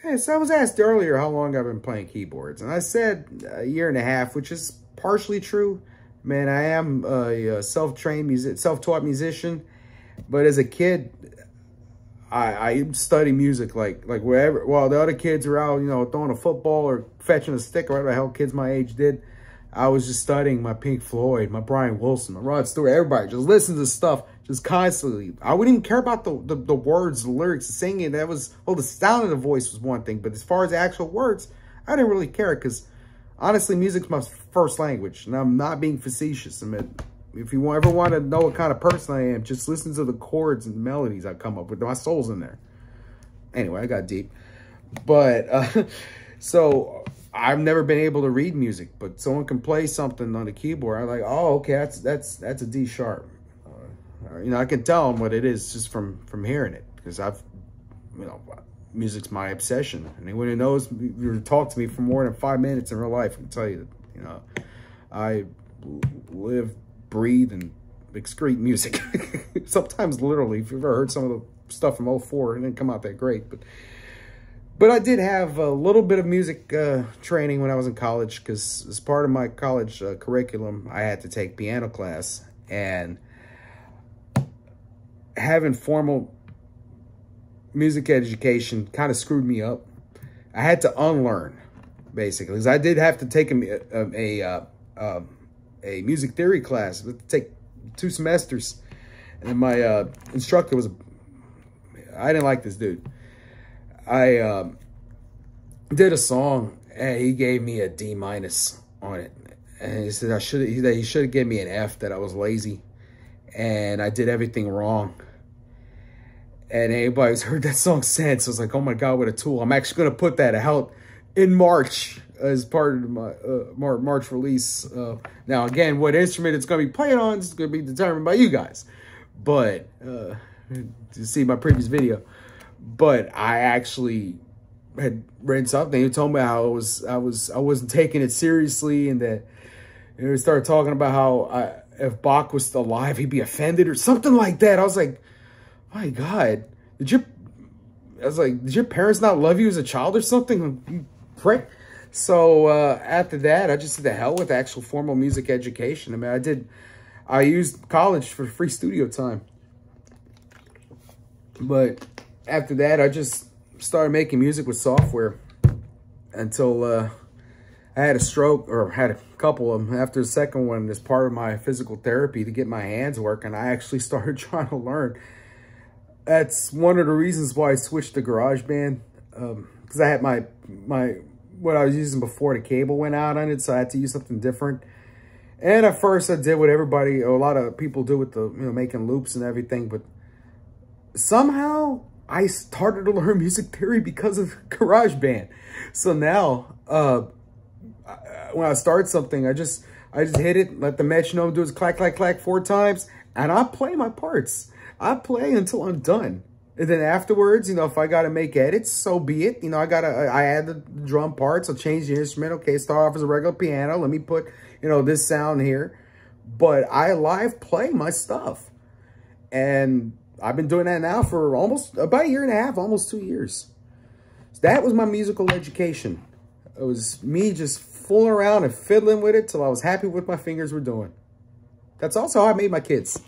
Yeah, so I was asked earlier how long I've been playing keyboards, and I said a year and a half, which is partially true. Man, I am a self-trained self-taught musician, but as a kid, I study music like wherever. While the other kids are out, you know, throwing a football or fetching a stick, or whatever the hell kids my age did, I was just studying my Pink Floyd, my Brian Wilson, my Rod Stewart. Everybody just listens to stuff just constantly. I wouldn't even care about the words, the lyrics, the singing. That was, well, the sound of the voice was one thing, but as far as the actual words, I didn't really care because honestly, music's my first language, and I'm not being facetious. I mean, if you ever want to know what kind of person I am, just listen to the chords and melodies I come up with. My soul's in there. Anyway, I got deep. But, so I've never been able to read music, but someone can play something on the keyboard. I'm like, oh, okay, that's a D sharp. You know, I can tell them what it is just from hearing it, because you know, music's my obsession. Anyone who knows or talk to me for more than 5 minutes in real life can tell you that, you know, I live, breathe, and excrete music. Sometimes literally. If you've ever heard some of the stuff from '04, it didn't come out that great, but I did have a little bit of music training when I was in college, because as part of my college curriculum, I had to take piano class, and having formal music education kind of screwed me up. I had to unlearn, basically, because I did have to take a music theory class. I had to take 2 semesters, and my instructor was, I didn't like this dude. I did a song, and he gave me a D- on it, and he said he should have given me an F, that I was lazy, and I did everything wrong. And anybody who's heard that song since was like, oh my God, what a tool. I'm actually going to put that out in March as part of my March release. Now, again, what instrument it's going to be played on is going to be determined by you guys. But, to see my previous video. But I actually had read something. He told me how I wasn't taking it seriously, and that, you know, he started talking about how if Bach was still alive, he'd be offended or something like that. I was like, my God, did your parents not love you as a child or something? You prick. So after that, I just said the hell with actual formal music education. I mean, I used college for free studio time. But after that, I just started making music with software until I had a stroke, or had a couple of them. After the second one, as part of my physical therapy to get my hands working, I actually started trying to learn. That's one of the reasons why I switched to GarageBand, because I had what I was using before, the cable went out on it, so I had to use something different. And at first, I did what everybody, or a lot of people do with the, you know, making loops and everything. But somehow I started to learn music theory because of GarageBand. So now, when I start something, I just hit it, let the metronome do its clack, clack, clack 4 times, and I play my parts. I play until I'm done. And then afterwards, you know, if I got to make edits, so be it. You know, I add the drum parts. I'll change the instrument. Okay, start off as a regular piano. Let me put, you know, this sound here. But I live play my stuff. And I've been doing that now for about a year and a half, almost 2 years. So that was my musical education. It was me just fooling around and fiddling with it till I was happy with what my fingers were doing. That's also how I made my kids.